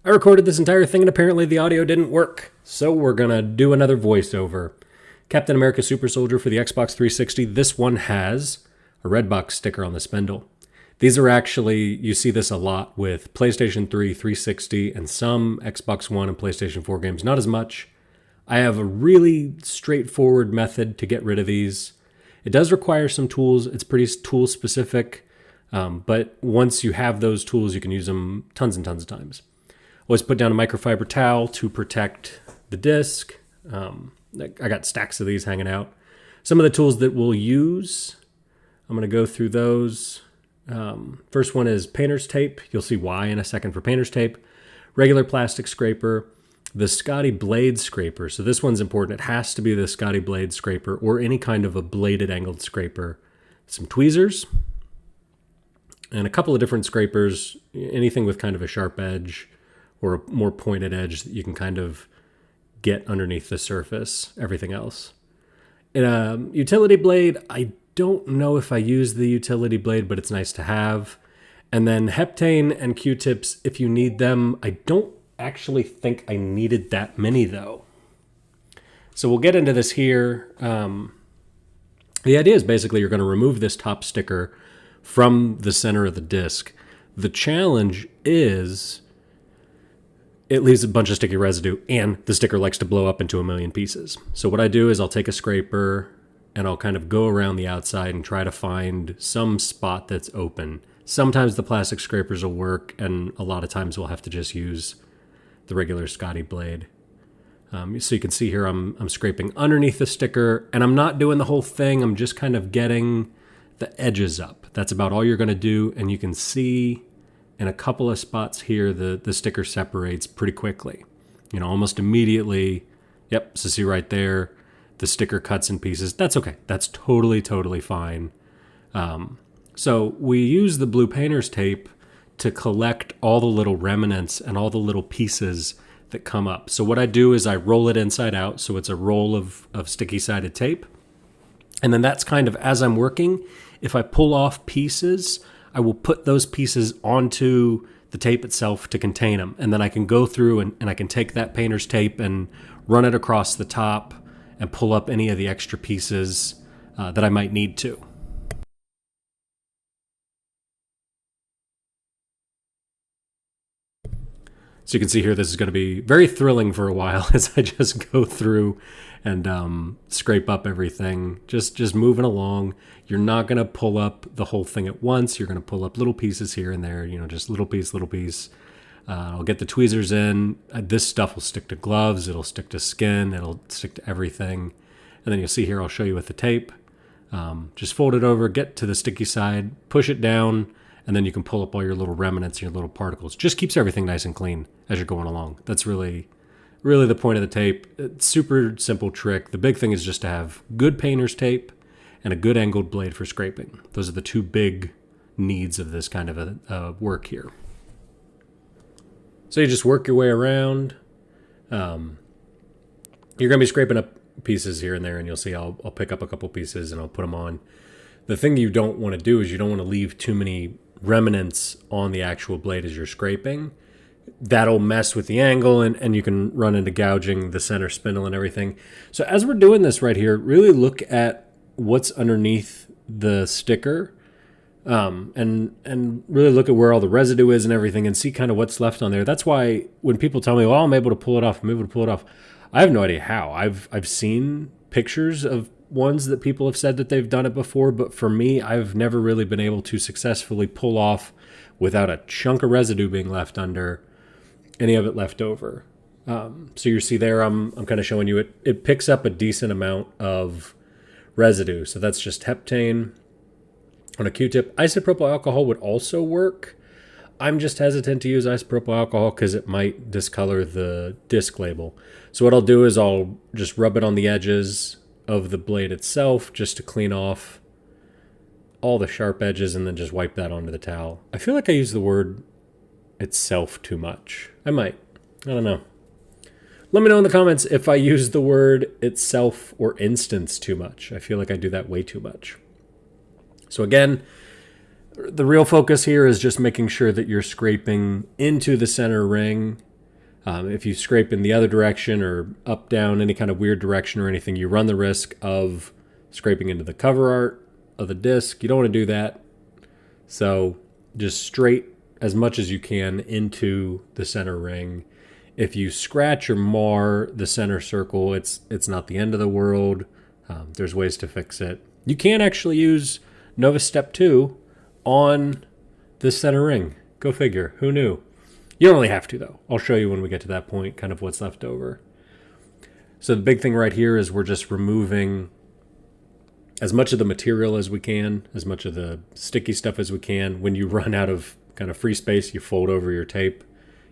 I recorded this entire thing and apparently the audio didn't work, so we're gonna do another voiceover. Captain America Super Soldier for the Xbox 360. This one has a Redbox sticker on the spindle. These are actually, you see this a lot with PlayStation 3, 360, and some Xbox One and PlayStation 4 games. Not as much. I have a really straightforward method to get rid of these. It does require some tools. It's pretty tool specific, but once you have those tools, you can use them tons and tons of times. Always put down a microfiber towel to protect the disc. I got stacks of these hanging out. Some of the tools that we'll use, I'm going to go through those. First one is painter's tape. You'll see why in a second for painter's tape. Regular plastic scraper. The Scotty blade scraper. So this one's important. It has to be the Scotty blade scraper or any kind of a bladed angled scraper. Some tweezers. And a couple of different scrapers. Anything with kind of a sharp edge or a more pointed edge that you can kind of get underneath the surface, everything else. In a utility blade, I don't know if I use the utility blade, but it's nice to have. And then Heptane and Qtips, if you need them. I don't actually think I needed that many though. So we'll get into this here. The idea is basically you're going to remove this top sticker from the center of the disc. The challenge is it leaves a bunch of sticky residue, and the sticker likes to blow up into a million pieces. So what I do is I'll take a scraper and I'll kind of go around the outside and try to find some spot that's open. Sometimes the plastic scrapers will work, and a lot of times we'll have to just use the regular Scotty blade. So you can see here I'm scraping underneath the sticker, and I'm not doing the whole thing. I'm just kind of getting the edges up. That's about all you're going to do, and you can see in a couple of spots here, the sticker separates pretty quickly. You know, almost immediately. Yep, so see right there, the sticker cuts in pieces. That's okay. That's totally fine. So we use the blue painter's tape to collect all the little remnants and all the little pieces that come up. So what I do is I roll it inside out, so it's a roll of sticky-sided tape. And then that's kind of, as I'm working, if I pull off pieces, I will put those pieces onto the tape itself to contain them. And then I can go through and I can take that painter's tape and run it across the top and pull up any of the extra pieces that I might need to. So you can see here, this is going to be very thrilling for a while as I just go through and scrape up everything, just moving along. You're not going to pull up the whole thing at once. You're going to pull up little pieces here and there, you know, just little piece. I'll get the tweezers in. This stuff will stick to gloves. It'll stick to skin. It'll stick to everything. And then you'll see here, I'll show you with the tape. Just fold it over, get to the sticky side, push it down, and then you can pull up all your little remnants and your little particles. Just keeps everything nice and clean as you're going along. That's really the point of the tape. It's super simple trick. The big thing is just to have good painter's tape and a good angled blade for scraping. Those are the two big needs of this kind of a work here. So you just work your way around. You're going to be scraping up pieces here and there, and you'll see I'll pick up a couple pieces and I'll put them on. The thing you don't want to do is you don't want to leave too many remnants on the actual blade as you're scraping. That'll mess with the angle, and you can run into gouging the center spindle and everything. So as we're doing this right here, really look at what's underneath the sticker, and really look at where all the residue is and everything, and see kind of what's left on there. That's why when people tell me, well, I'm able to pull it off, I have no idea how. I've seen pictures of ones that people have said that they've done it before, but for me, I've never really been able to successfully pull off without a chunk of residue being left under, any of it left over. So you see there, I'm kind of showing you it picks up a decent amount of residue. So that's just Heptane on a Q-tip. Isopropyl alcohol would also work. I'm just hesitant to use isopropyl alcohol because it might discolor the disc label. So what I'll do is I'll just rub it on the edges of the blade itself just to clean off all the sharp edges, and then just wipe that onto the towel. I feel like I use the word itself too much. I might. I don't know. Let me know in the comments if I use the word itself or instance too much. I feel like I do that way too much. So again, the real focus here is just making sure that you're scraping into the center ring If you scrape in the other direction or up, down, any kind of weird direction or anything, you run the risk of scraping into the cover art of the disc. You don't want to do that. So just straight as much as you can into the center ring. If you scratch or mar the center circle, it's not the end of the world. There's ways to fix it. You can actually use Nova Step 2 on the center ring. Go figure. Who knew? You don't really have to, though. I'll show you when we get to that point, kind of what's left over. So the big thing right here is we're just removing as much of the material as we can, as much of the sticky stuff as we can. When you run out of kind of free space, you fold over your tape.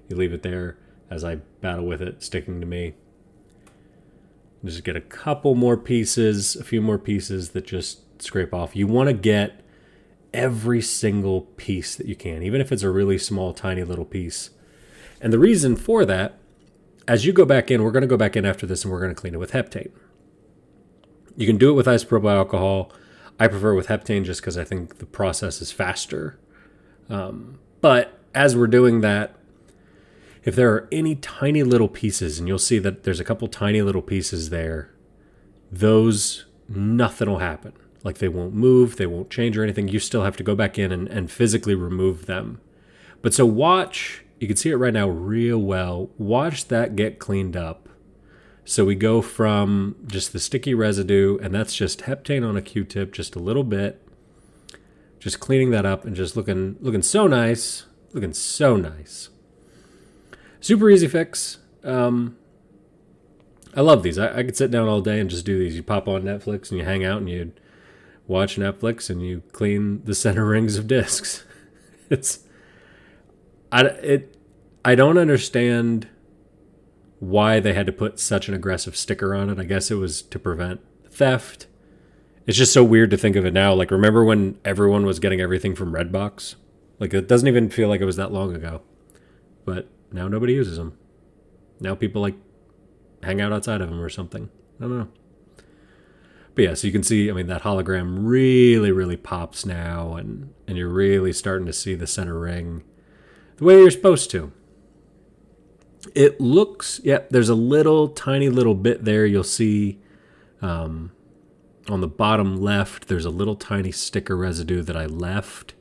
You leave it there as I battle with it sticking to me. Just get a couple more pieces, a few more pieces that just scrape off. You want to get every single piece that you can, even if it's a really small, tiny little piece. And the reason for that, as you go back in, we're going to go back in after this and we're going to clean it with Heptane. You can do it with isopropyl alcohol. I prefer with Heptane just because I think the process is faster. But as we're doing that, if there are any tiny little pieces, and you'll see that there's a couple tiny little pieces there, those, nothing will happen. Like they won't move, they won't change or anything. You still have to go back in and physically remove them. But so watch, you can see it right now real well. Watch that get cleaned up. So we go from just the sticky residue, and that's just Heptane on a Q-tip, just a little bit. Just cleaning that up and just looking so nice. Looking so nice. Super easy fix. I love these. I could sit down all day and just do these. You pop on Netflix and you hang out and you watch Netflix and you clean the center rings of discs. I don't understand why they had to put such an aggressive sticker on it. I guess it was to prevent theft. It's just so weird to think of it now. Like, remember when everyone was getting everything from Redbox? Like, it doesn't even feel like it was that long ago. But now nobody uses them. Now people like hang out outside of them or something. I don't know. But yeah, so you can see, I mean, that hologram really, really pops now, and you're really starting to see the center ring the way you're supposed to. It looks, yeah, there's a little tiny little bit there. You'll see on the bottom left, there's a little tiny sticker residue that I left.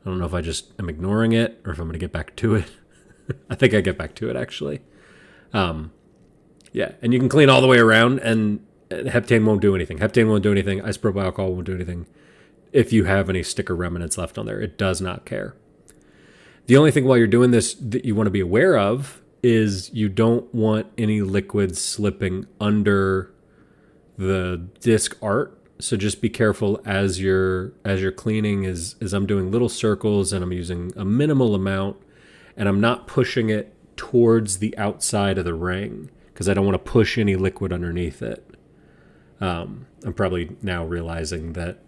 I don't know if I just am ignoring it or if I'm going to get back to it. I think I get back to it, actually. Yeah, and you can clean all the way around, and Heptane won't do anything. Heptane won't do anything. Isopropyl alcohol won't do anything. If you have any sticker remnants left on there, it does not care. The only thing while you're doing this that you want to be aware of is you don't want any liquids slipping under the disc art. So just be careful as you're cleaning. As I'm doing little circles and I'm using a minimal amount, and I'm not pushing it towards the outside of the ring because I don't want to push any liquid underneath it. I'm probably now realizing that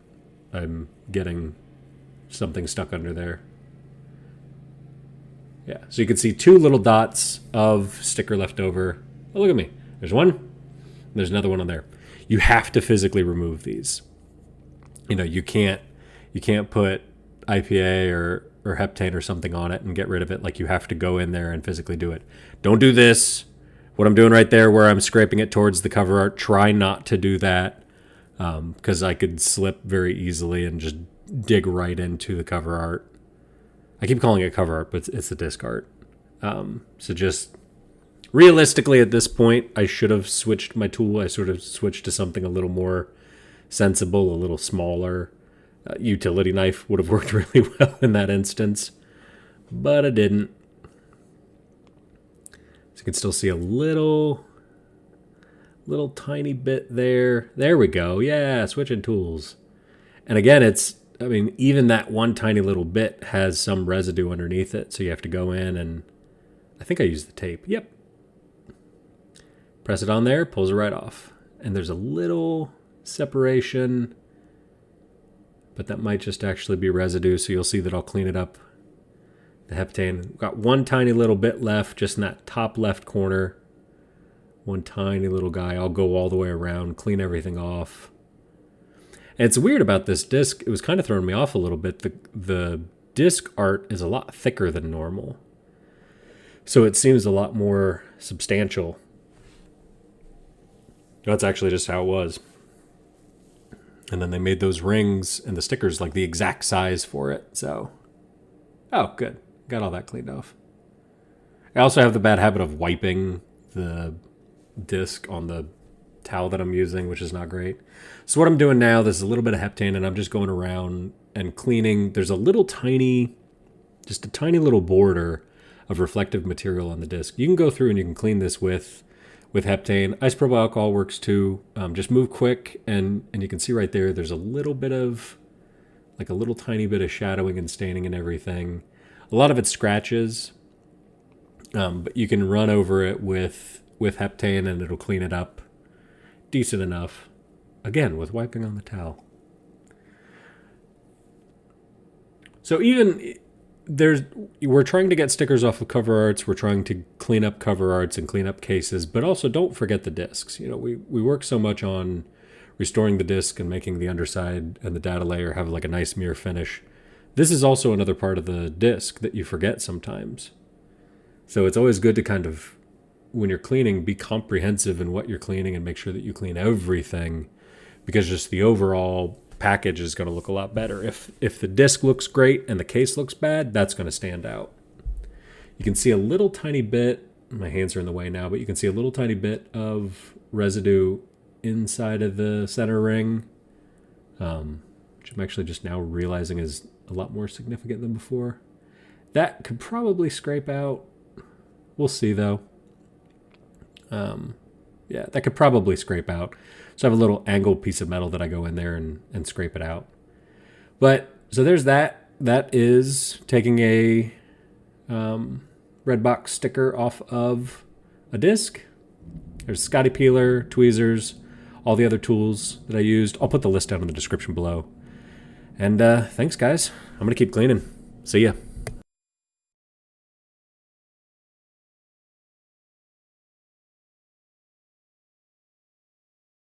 I'm getting something stuck under there. Yeah, so you can see two little dots of sticker left over. Oh, look at me. There's one, and there's another one on there. You have to physically remove these. You know, you can't put IPA or Heptane or something on it and get rid of it. Like, you have to go in there and physically do it. Don't do this. What I'm doing right there where I'm scraping it towards the cover art, try not to do that because I could slip very easily and just dig right into the cover art. I keep calling it cover art, but it's the disc art. So just realistically at this point, I should have switched my tool. I sort of switched to something a little more sensible, a little smaller. Utility knife would have worked really well in that instance, but I didn't. So you can still see a little tiny bit there. There we go. Yeah, switching tools. And again, I mean, even that one tiny little bit has some residue underneath it, so you have to go in and I think I used the tape. Yep. Press it on there, pulls it right off. And there's a little separation, but that might just actually be residue, so you'll see that I'll clean it up. The Heptane. Got one tiny little bit left, just in that top left corner. One tiny little guy. I'll go all the way around, clean everything off. And it's weird about this disc. It was kind of throwing me off a little bit. The disc art is a lot thicker than normal. So it seems a lot more substantial. That's actually just how it was. And then they made those rings and the stickers like the exact size for it. So, oh, good. Got all that cleaned off. I also have the bad habit of wiping the disc on the towel that I'm using, which is not great. So what I'm doing now, there's a little bit of Heptane, and I'm just going around and cleaning. There's a little tiny, just a tiny little border of reflective material on the disc. You can go through and you can clean this with Heptane. Isopropyl alcohol works too. Just move quick, and you can see right there, there's a little bit of, like a little tiny bit of shadowing and staining and everything. A lot of it scratches, but you can run over it with Heptane and it'll clean it up decent enough. Again, with wiping on the towel. So even we're trying to get stickers off of cover arts. We're trying to clean up cover arts and clean up cases, but also don't forget the discs. You know, we work so much on restoring the disc and making the underside and the data layer have like a nice mirror finish. This is also another part of the disc that you forget sometimes. So it's always good to kind of, when you're cleaning, be comprehensive in what you're cleaning and make sure that you clean everything, because just the overall package is going to look a lot better. If the disc looks great and the case looks bad, that's going to stand out. You can see a little tiny bit, my hands are in the way now, but you can see a little tiny bit of residue inside of the center ring, which I'm actually just now realizing is a lot more significant than before. That could probably scrape out. We'll see though. Yeah, that could probably scrape out. So I have a little angled piece of metal that I go in there and scrape it out. But, so there's that. That is taking a Redbox sticker off of a disc. There's Scotty peeler, tweezers, all the other tools that I used. I'll put the list down in the description below. And thanks, guys. I'm going to keep cleaning. See ya.